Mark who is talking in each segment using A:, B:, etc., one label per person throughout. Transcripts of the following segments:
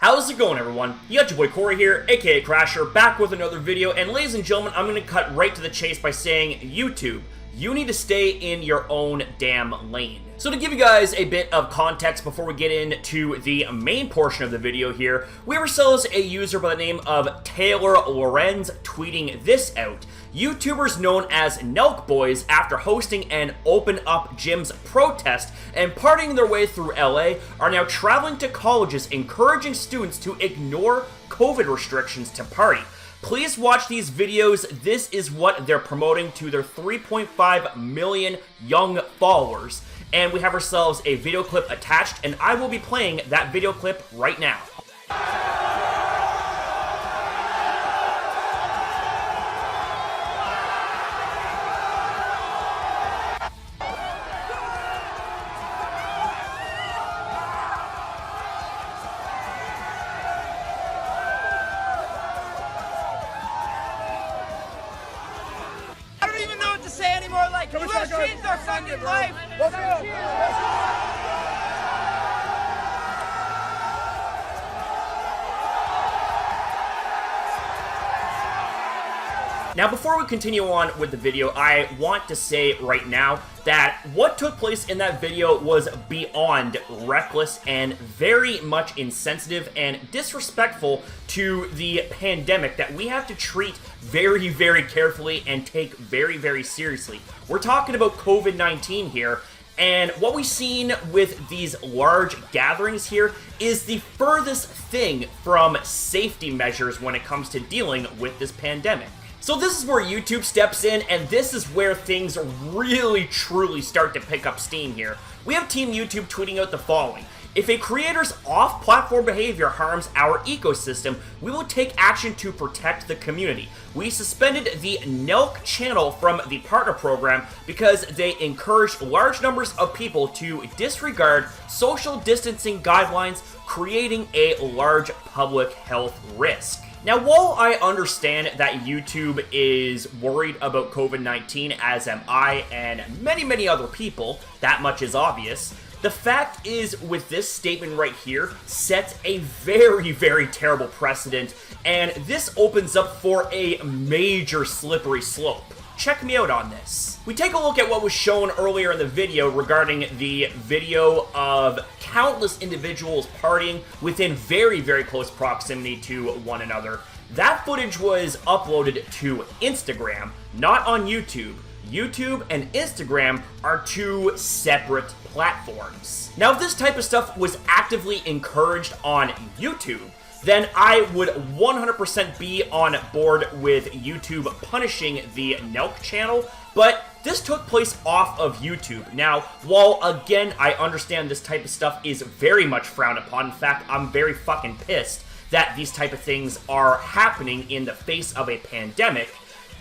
A: How's it going, everyone? You got your boy Corey here, aka Crasher, back with another video, and ladies and gentlemen, I'm going to cut right to the chase by saying, YouTube, you need to stay in your own damn lane. So to give you guys a bit of context before we get into the main portion of the video here, we have ourselves a user by the name of Taylor Lorenz tweeting this out. YouTubers known as Nelk Boys, after hosting an Open Up Gyms protest and partying their way through LA, are now traveling to colleges encouraging students to ignore COVID restrictions to party. Please watch these videos. This is what they're promoting to their 3.5 million young followers. And we have ourselves a video clip attached, and I will be playing that video clip right now.
B: I don't even know what to say anymore. Like, you guys changed our fucking life. Let's go.
A: Now, before we continue on with the video, I want to say right now that what took place in that video was beyond reckless and very much insensitive and disrespectful to the pandemic that we have to treat very, very carefully and take very, very seriously. We're talking about COVID-19 here, and what we've seen with these large gatherings here is the furthest thing from safety measures when it comes to dealing with this pandemic. So this is where YouTube steps in, and this is where things really truly start to pick up steam here. We have Team YouTube tweeting out the following. If a creator's off-platform behavior harms our ecosystem, we will take action to protect the community. We suspended the Nelk channel from the partner program because they encouraged large numbers of people to disregard social distancing guidelines, creating a large public health risk. Now, while I understand that YouTube is worried about COVID-19, as am I and many, many other people, that much is obvious, the fact is, with this statement right here, sets a very, very terrible precedent, and this opens up for a major slippery slope. Check me out on this. We take a look at what was shown earlier in the video regarding the video of countless individuals partying within very, very close proximity to one another. That footage was uploaded to Instagram, not on YouTube. YouTube and Instagram are two separate platforms. Now, if this type of stuff was actively encouraged on YouTube, then I would 100% be on board with YouTube punishing the Nelk channel, but this took place off of YouTube. Now, while again, I understand this type of stuff is very much frowned upon, in fact, I'm very fucking pissed that these type of things are happening in the face of a pandemic,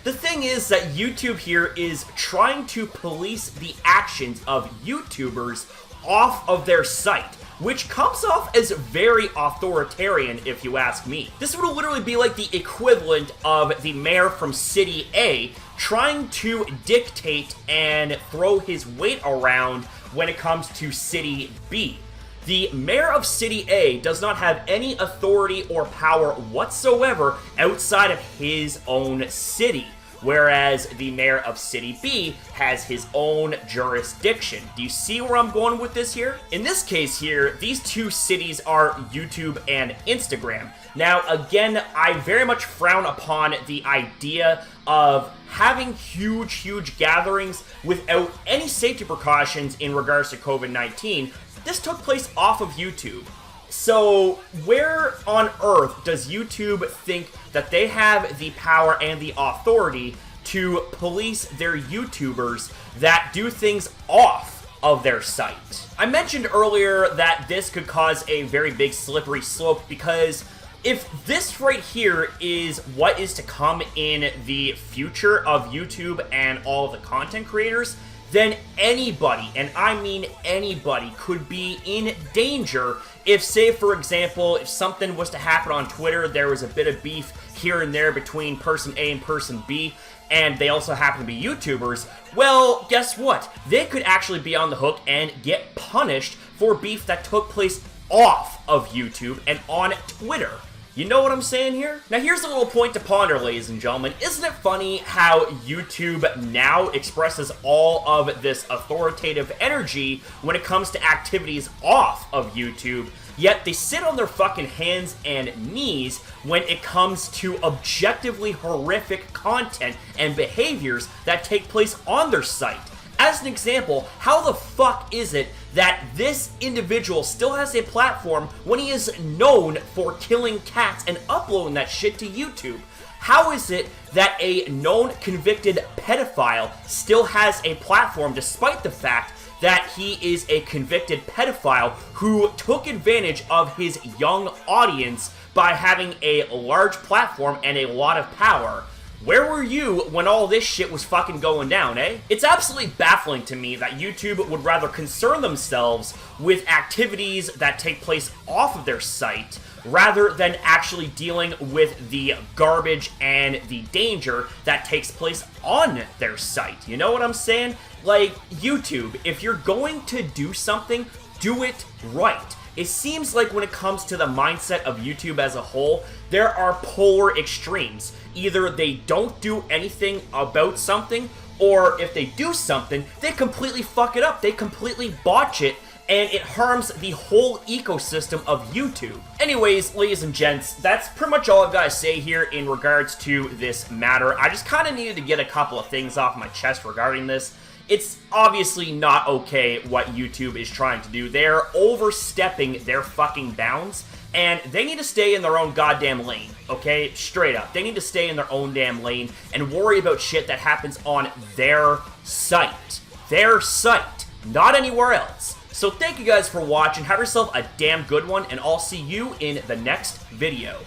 A: the thing is that YouTube here is trying to police the actions of YouTubers off of their site, which comes off as very authoritarian if you ask me. This would literally be like the equivalent of the mayor from City A trying to dictate and throw his weight around when it comes to City B. The mayor of City A does not have any authority or power whatsoever outside of his own city, whereas the mayor of City B has his own jurisdiction. Do you see where I'm going with this here? In this case here, these two cities are YouTube and Instagram. Now, again, I very much frown upon the idea of having huge gatherings without any safety precautions in regards to COVID-19. This took place off of YouTube. So where on earth does YouTube think that they have the power and the authority to police their YouTubers that do things off of their site? I mentioned earlier that this could cause a very big slippery slope because if this right here is what is to come in the future of YouTube and all of the content creators, then anybody, and I mean anybody, could be in danger if, say, for example, if something was to happen on Twitter, there was a bit of beef here and there between person A and person B, and they also happen to be YouTubers, well, guess what? They could actually be on the hook and get punished for beef that took place off of YouTube and on Twitter. You know what I'm saying here? Now here's a little point to ponder, ladies and gentlemen. Isn't it funny how YouTube now expresses all of this authoritative energy when it comes to activities off of YouTube, yet they sit on their fucking hands and knees when it comes to objectively horrific content and behaviors that take place on their site? As an example, how the fuck is it that this individual still has a platform when he is known for killing cats and uploading that shit to YouTube? How is it that a known convicted pedophile still has a platform despite the fact that he is a convicted pedophile who took advantage of his young audience by having a large platform and a lot of power? Where were you when all this shit was fucking going down, eh? It's absolutely baffling to me that YouTube would rather concern themselves with activities that take place off of their site rather than actually dealing with the garbage and the danger that takes place on their site. You know what I'm saying? Like, YouTube, if you're going to do something, do it right. It seems like when it comes to the mindset of YouTube as a whole, there are polar extremes. Either they don't do anything about something, or if they do something, they completely fuck it up. They completely botch it, and it harms the whole ecosystem of YouTube. Anyways, ladies and gents, that's pretty much all I've got to say here in regards to this matter. I just kind of needed to get a couple of things off my chest regarding this. It's obviously not okay what YouTube is trying to do. They're overstepping their fucking bounds, and they need to stay in their own goddamn lane, okay? Straight up. They need to stay in their own damn lane and worry about shit that happens on their site. Their site, not anywhere else. So thank you guys for watching. Have yourself a damn good one, and I'll see you in the next video.